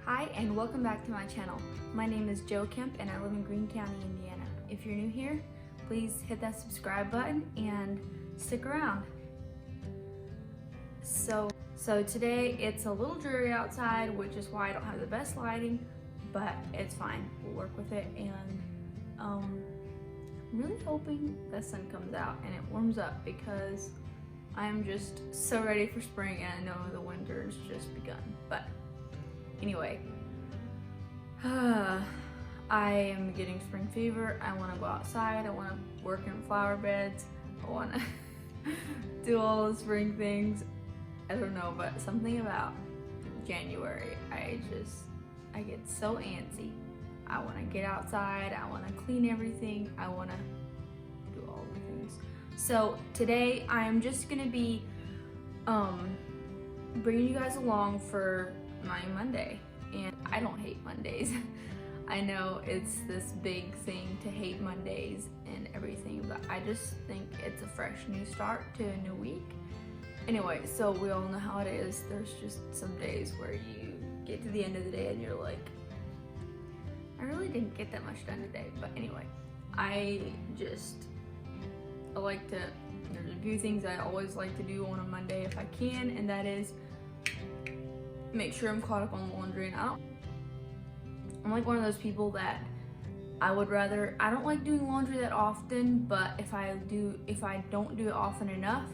Hi and welcome back to my channel. My name is Joe Kemp and I live in Greene County, Indiana. If you're new here, please hit that subscribe button and stick around. So today it's a little dreary outside, which is why I don't have the best lighting, but it's fine. We'll work with it, and I'm really hoping the sun comes out and it warms up because I'm just so ready for spring and I know the winter's just begun. But anyway, I am getting spring fever. I want to go outside. I want to work in flower beds. I want to do all the spring things. I don't know, but something about January, I get so antsy. I want to get outside. I want to clean everything. I want to do all the things. So today I'm just going to be bringing you guys along for my Monday. And I don't hate Mondays. I know it's this big thing to hate Mondays and everything, but I just think it's a fresh new start to a new week. Anyway, so we all know how it is. There's just some days where you get to the end of the day and you're like, I really didn't get that much done today. But anyway, I like to, there's a few things I always like to do on a Monday if I can, and that is make sure I'm caught up on laundry. And I'm like one of those people that I don't like doing laundry that often, but if I don't do it often enough,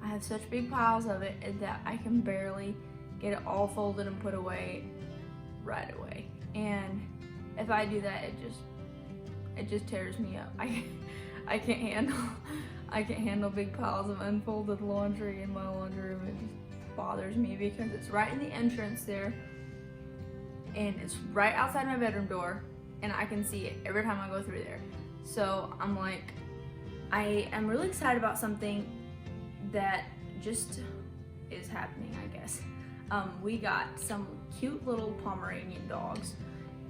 I have such big piles of it that I can barely get it all folded and put away right away. And if I do that, it just tears me up. I can't handle big piles of unfolded laundry in my laundry room. It just bothers me because it's right in the entrance there, and it's right outside my bedroom door, and I can see it every time I go through there. So I'm like, I am really excited about something that just is happening, I guess. We got some cute little Pomeranian dogs,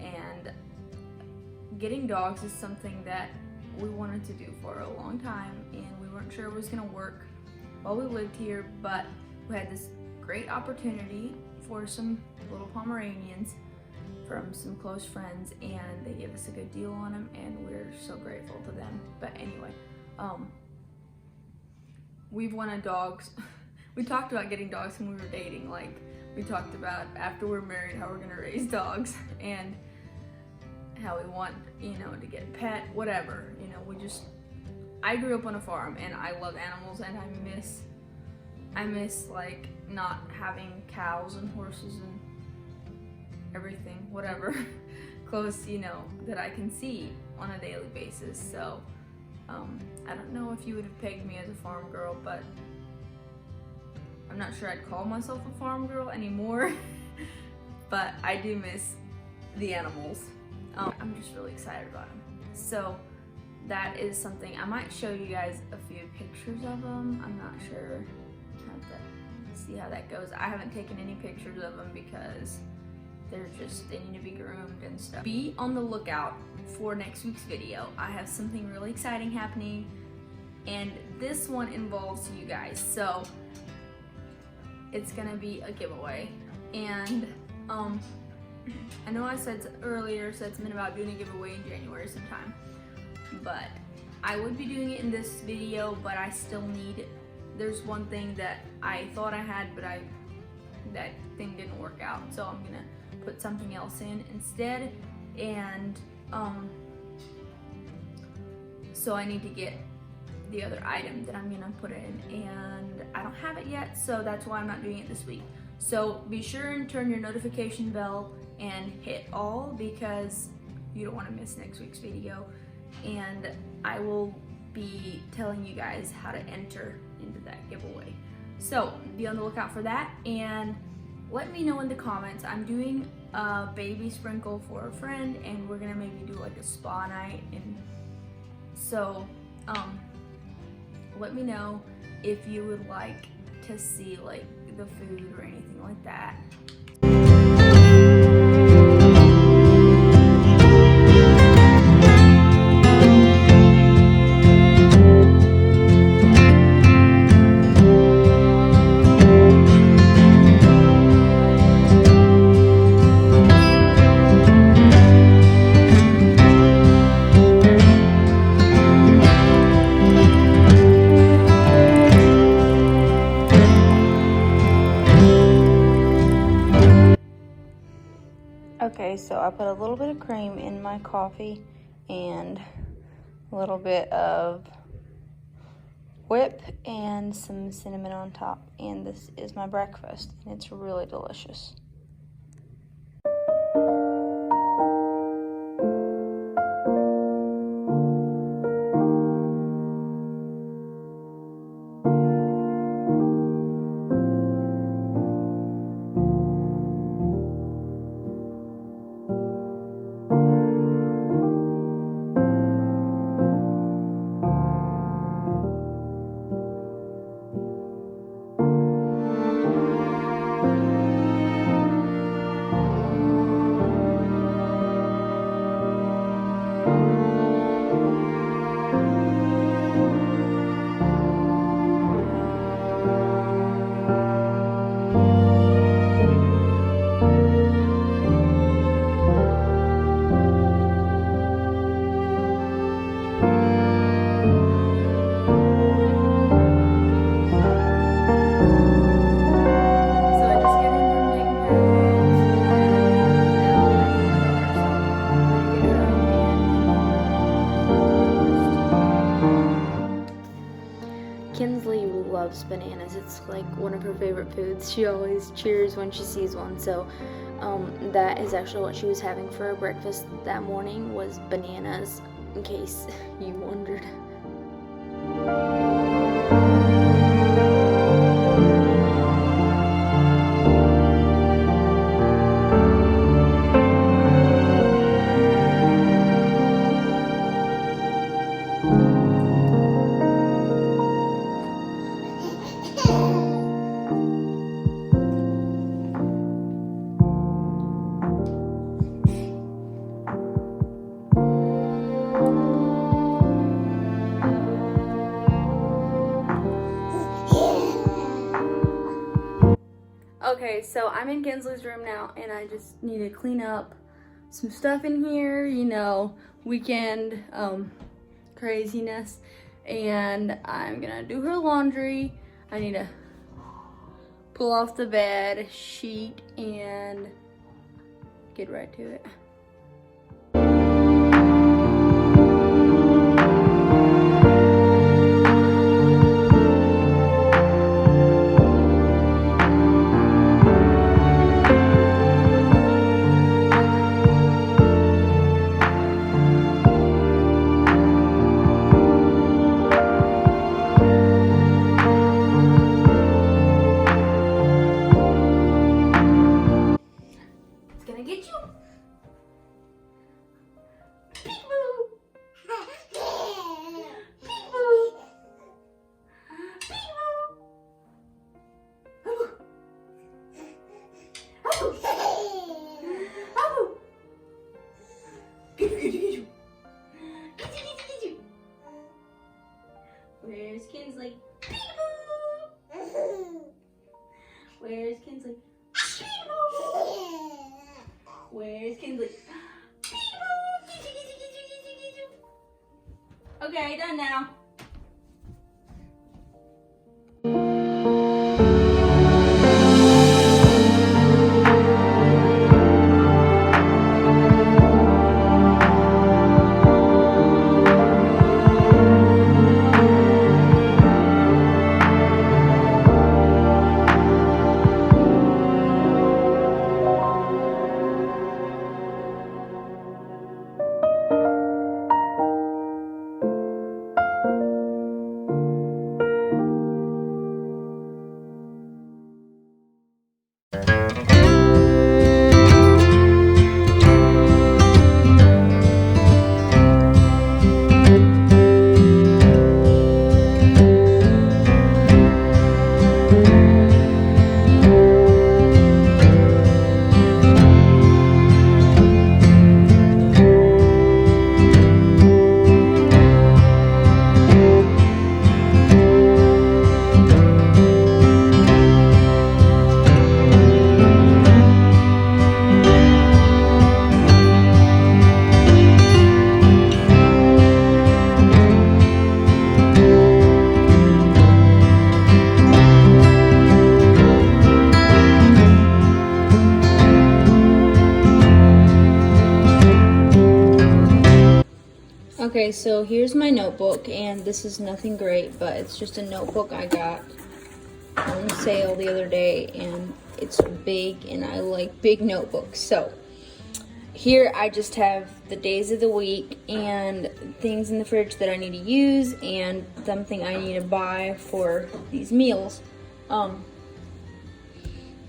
and getting dogs is something that we wanted to do for a long time, and we weren't sure it was gonna work while we lived here, but we had this great opportunity for some little Pomeranians from some close friends, and they gave us a good deal on them, and we're so grateful to them. But anyway, we've wanted dogs. We talked about getting dogs when we were dating. Like, we talked about after we're married how we're gonna raise dogs and how we want, to get a pet, whatever. I grew up on a farm and I love animals, and I miss like not having cows and horses and everything, whatever, close, that I can see on a daily basis. So I don't know if you would have pegged me as a farm girl, but I'm not sure I'd call myself a farm girl anymore. But I do miss the animals. I'm just really excited about them. So that is something. I might show you guys a few pictures of them. I'm not sure. Have to see how that goes. I haven't taken any pictures of them because they need to be groomed and stuff. Be on the lookout for next week's video. I have something really exciting happening, and this one involves you guys. So it's gonna be a giveaway, and I know I said earlier something about doing a giveaway in January sometime, but I would be doing it in this video, but I still there's one thing that I thought I had, but that thing didn't work out, so I'm gonna put something else in instead, and so I need to get the other item that I'm gonna put in, and I don't have it yet, so that's why I'm not doing it this week. So be sure and turn your notification bell and hit all, because you don't want to miss next week's video, and I will be telling you guys how to enter into that giveaway. So be on the lookout for that, and let me know in the comments. I'm doing a baby sprinkle for a friend, and we're gonna maybe do like a spa night, and so let me know if you would like to see like the food or anything like that. Okay, so I put a little bit of cream in my coffee and a little bit of whip and some cinnamon on top. And this is my breakfast, and it's really delicious. Kinsley loves bananas. It's like one of her favorite foods. She always cheers when she sees one. So that is actually what she was having for her breakfast that morning, was bananas, in case you wondered. Okay, so I'm in Kinsley's room now, and I just need to clean up some stuff in here, you know, weekend craziness, and I'm gonna do her laundry. I need to pull off the bed sheet and get right to it. Where's Kinsley? Where's Kinsley? Where's Kinsley? Okay, done now. Okay, so here's my notebook, and this is nothing great, but it's just a notebook I got on sale the other day, and it's big, and I like big notebooks. So here I just have the days of the week and things in the fridge that I need to use and something I need to buy for these meals. And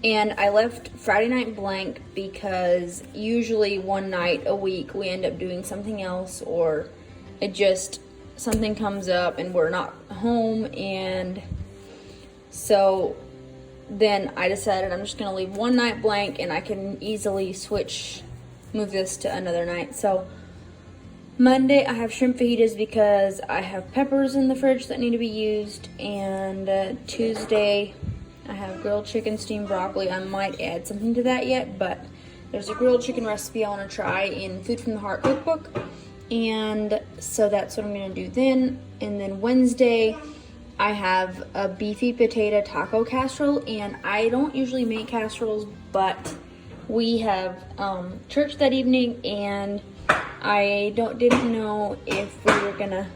I left Friday night blank because usually one night a week we end up doing something else, or it just, something comes up and we're not home, and so then I decided I'm just gonna leave one night blank and I can easily move this to another night. So Monday I have shrimp fajitas because I have peppers in the fridge that need to be used, and Tuesday I have grilled chicken, steamed broccoli. I might add something to that yet, but there's a grilled chicken recipe I want to try in Food from the Heart cookbook, and so that's what I'm going to do then. And then Wednesday I have a beefy potato taco casserole, and I don't usually make casseroles, but we have church that evening, and I didn't know if we were gonna,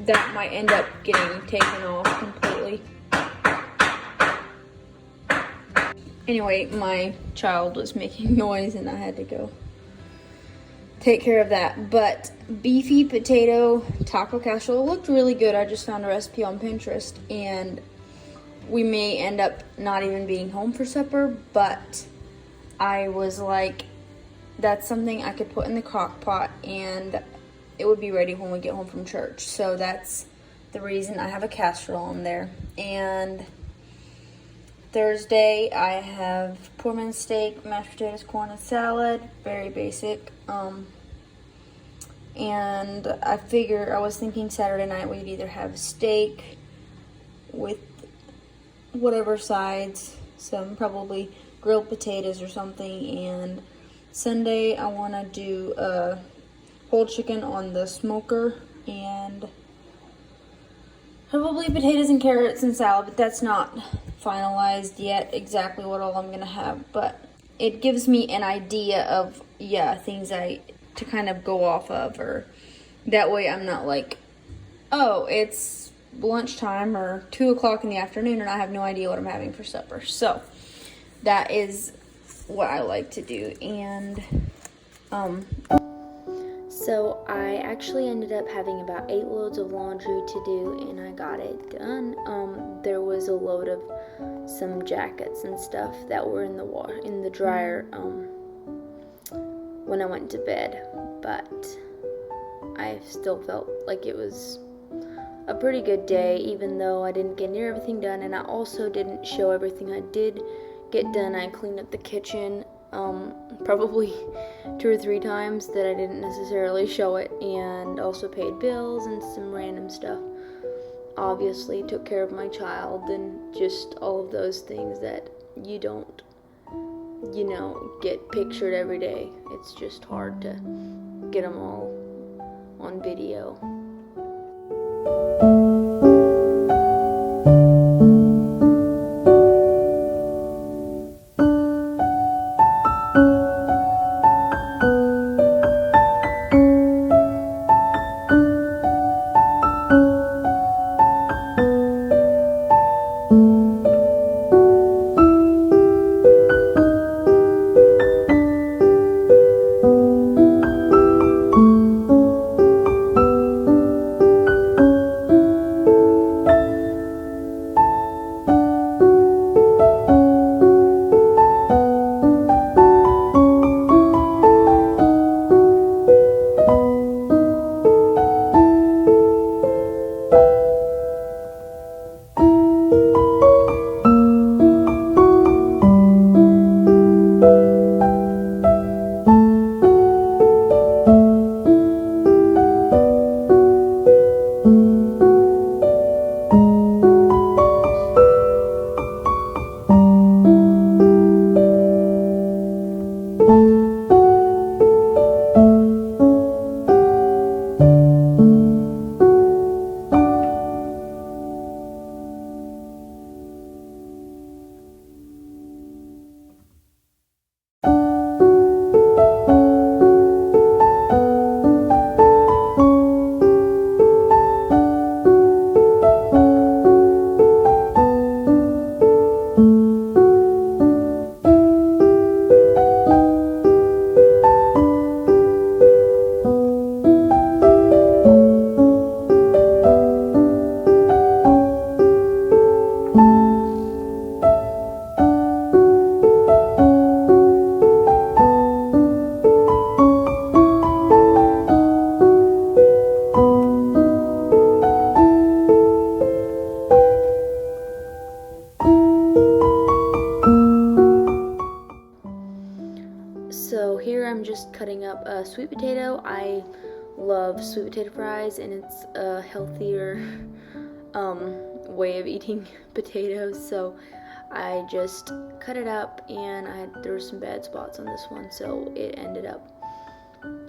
that might end up getting taken off completely. Anyway, my child was making noise and I had to go take care of that. But beefy potato taco casserole looked really good. I just found a recipe on Pinterest, and we may end up not even being home for supper, but I was like, that's something I could put in the crock pot and it would be ready when we get home from church. So that's the reason I have a casserole in there. And Thursday I have poor man's steak, mashed potatoes, corn, and salad. Very basic. And I was thinking Saturday night we'd either have steak with whatever sides, some probably grilled potatoes or something, and Sunday I want to do whole chicken on the smoker and probably potatoes and carrots and salad, but that's not finalized yet exactly what all I'm gonna have, but it gives me an idea of things to kind of go off of, or that way I'm not like, oh, it's lunchtime or 2 o'clock in the afternoon and I have no idea what I'm having for supper. So that is what I like to do. And so I actually ended up having about 8 loads of laundry to do, and I got it done. There was a load of some jackets and stuff that were in the dryer when I went to bed, but I still felt like it was a pretty good day, even though I didn't get near everything done, and I also didn't show everything I did get done. I cleaned up the kitchen probably 2 or 3 times that I didn't necessarily show it, and also paid bills and some random stuff. Obviously took care of my child and just all of those things that you don't, get pictured every day. It's just hard to get them all on video. just cutting up a sweet potato. I love sweet potato fries, and it's a healthier way of eating potatoes, so I just cut it up, and there were some bad spots on this one, so it ended up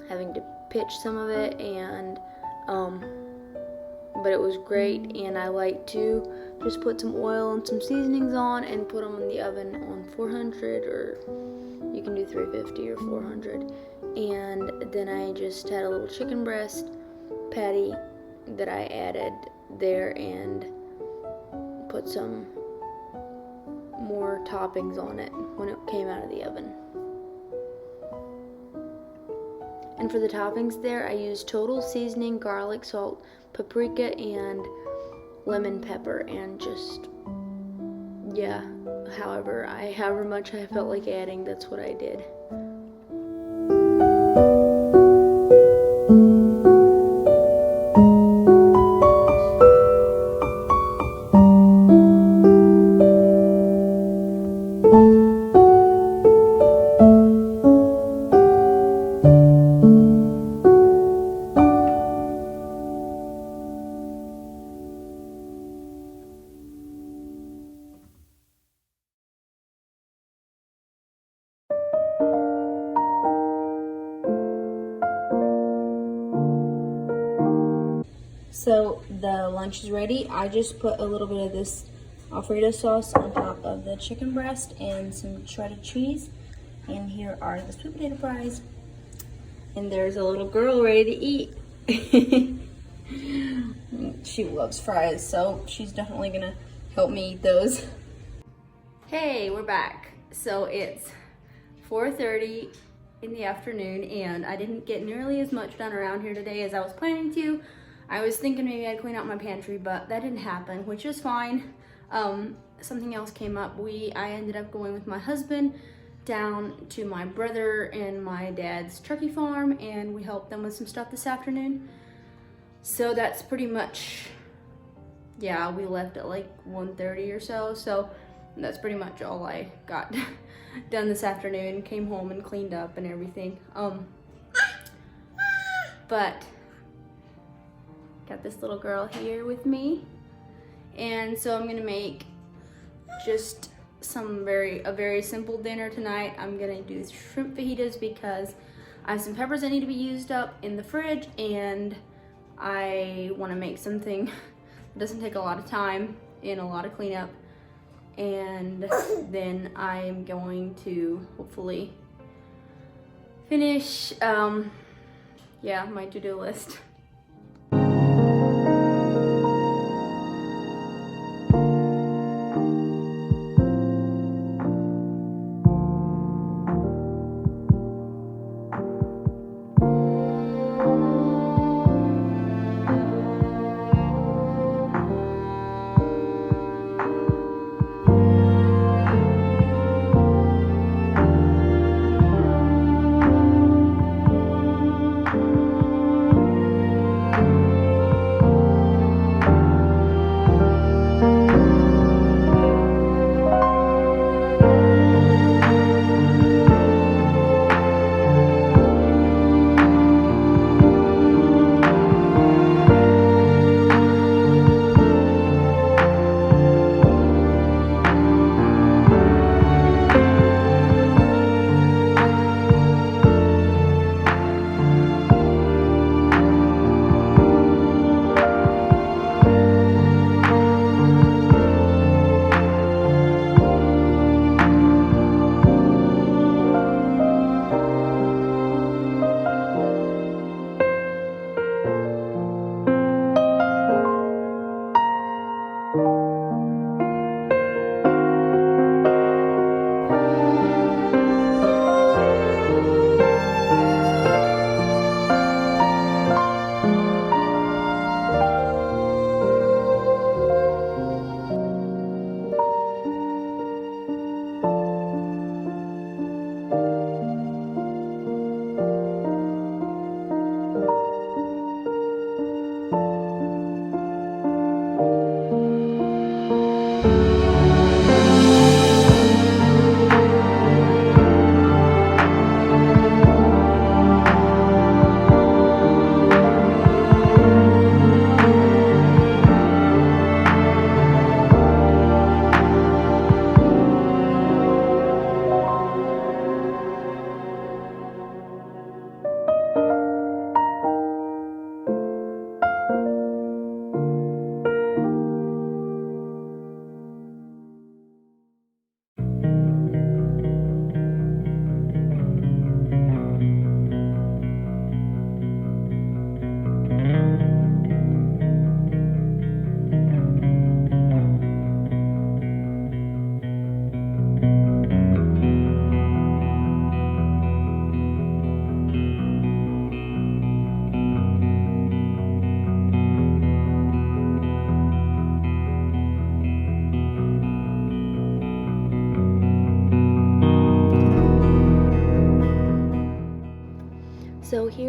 having to pitch some of it, and but it was great. And I like to just put some oil and some seasonings on and put them in the oven on 400, or you can do 350 or 400. And then I just had a little chicken breast patty that I added there and put some more toppings on it when it came out of the oven. And for the toppings there, I used total seasoning, garlic, salt, paprika, and lemon pepper, and just, yeah, however much I felt like adding, that's what I did. So the lunch is ready. I just put a little bit of this Alfredo sauce on top of the chicken breast and some shredded cheese. And here are the sweet potato fries. And there's a little girl ready to eat. She loves fries, so she's definitely gonna help me eat those. Hey, we're back. So it's 4:30 in the afternoon, and I didn't get nearly as much done around here today as I was planning to. I was thinking maybe I'd clean out my pantry, but that didn't happen, which is fine. Something else came up. I ended up going with my husband down to my brother and my dad's turkey farm, and we helped them with some stuff this afternoon. So that's pretty much, yeah, we left at like 1:30 or so. So that's pretty much all I got done this afternoon. Came home and cleaned up and everything. But got this little girl here with me, and so I'm gonna make just a very simple dinner tonight. I'm gonna do shrimp fajitas because I have some peppers that need to be used up in the fridge, and I want to make something that doesn't take a lot of time and a lot of cleanup. And then I'm going to hopefully finish my to-do list.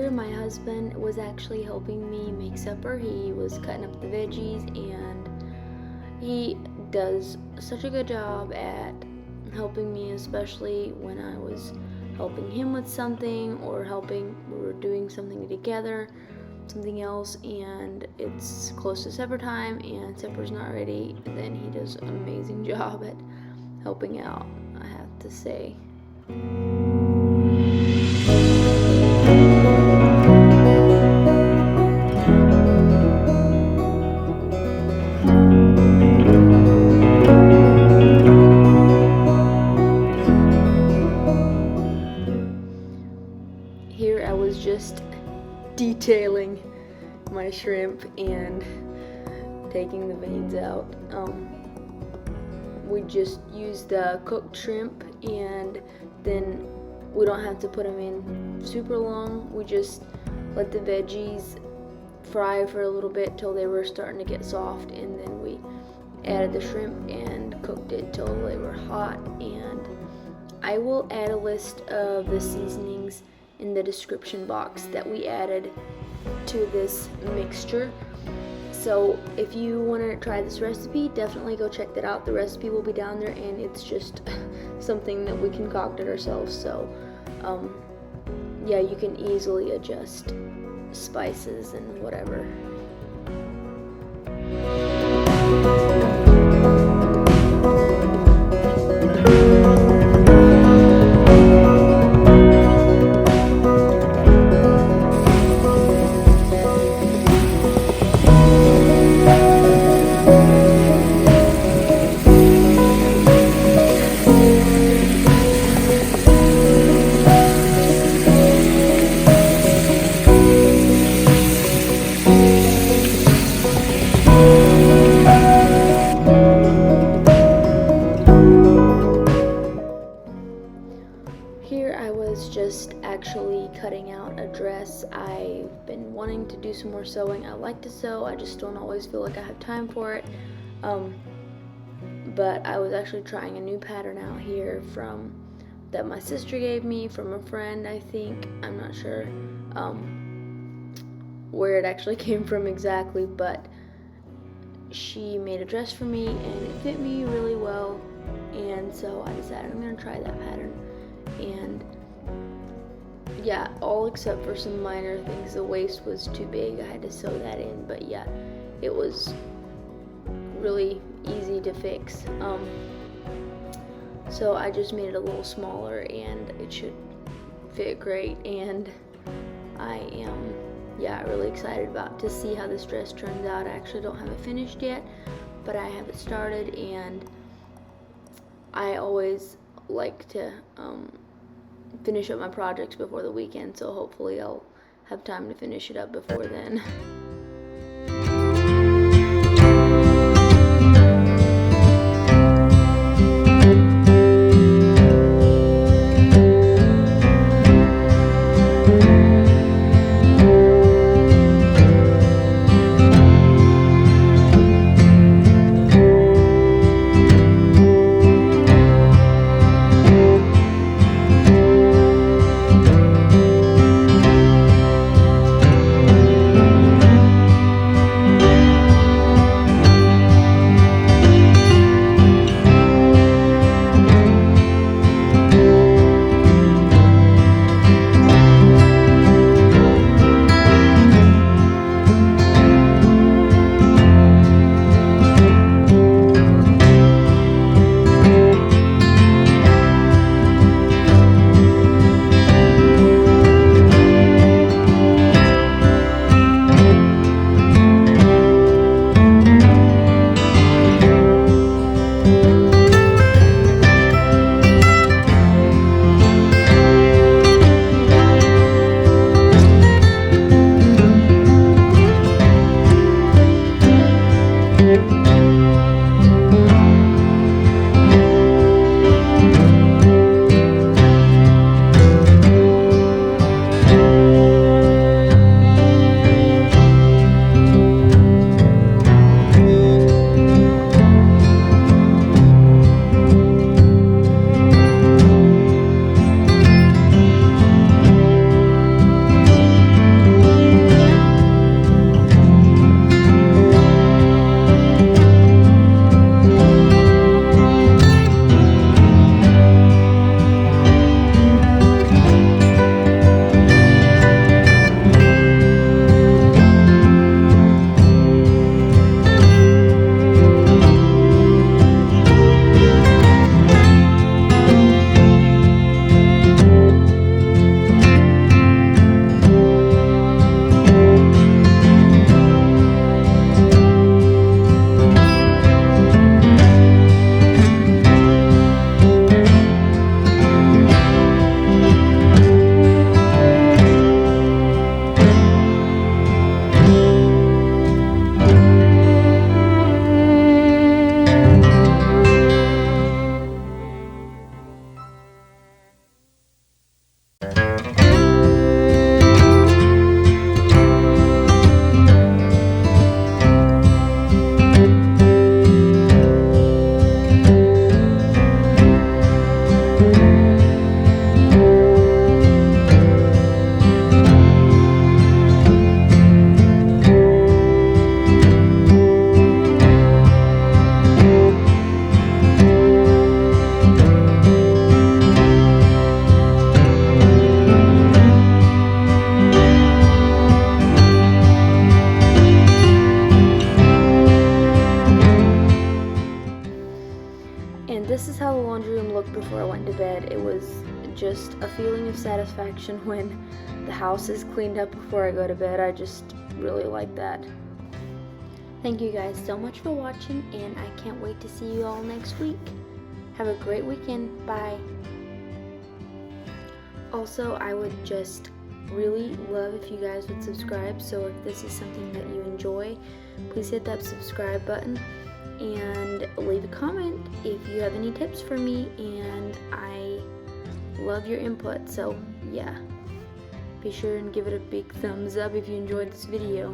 earlier, my husband was actually helping me make supper. He was cutting up the veggies, and he does such a good job at helping me, especially when I was helping him with something or we were doing something together, something else, and it's close to supper time and supper's not ready. Then he does an amazing job at helping out, I have to say. Here I was just detailing my shrimp and taking the veins out. We just use the cooked shrimp, and then we don't have to put them in super long. We just let the veggies fry for a little bit till they were starting to get soft, and then we added the shrimp and cooked it till they were hot. And I will add a list of the seasonings in the description box that we added to this mixture. So if you want to try this recipe, definitely go check that out. The recipe will be down there, and it's just something that we concocted ourselves. So yeah, you can easily adjust spices and whatever. Here I was just actually cutting out a dress. I've been wanting to do some more sewing. I like to sew, I just don't always feel like I have time for it. But I was actually trying a new pattern out here that my sister gave me from a friend, I think. I'm not sure where it actually came from exactly, but she made a dress for me and it fit me really well, and so I decided I'm going to try that pattern. And yeah, all except for some minor things. The waist was too big, I had to sew that in, but yeah, it was really easy to fix. So I just made it a little smaller and it should fit great, and I am really excited to see how this dress turns out. I actually don't have it finished yet, but I have it started, and I always like to finish up my projects before the weekend, so hopefully I'll have time to finish it up before then. awesome look before I went to bed. It was just a feeling of satisfaction when the house is cleaned up before I go to bed. I just really like that. Thank you guys so much for watching, and I can't wait to see you all next week. Have a great weekend. Bye. Also, I would just really love if you guys would subscribe. So if this is something that you enjoy, please hit that subscribe button and leave a comment if you have any tips for me, and I love your input. So yeah, be sure and give it a big thumbs up if you enjoyed this video.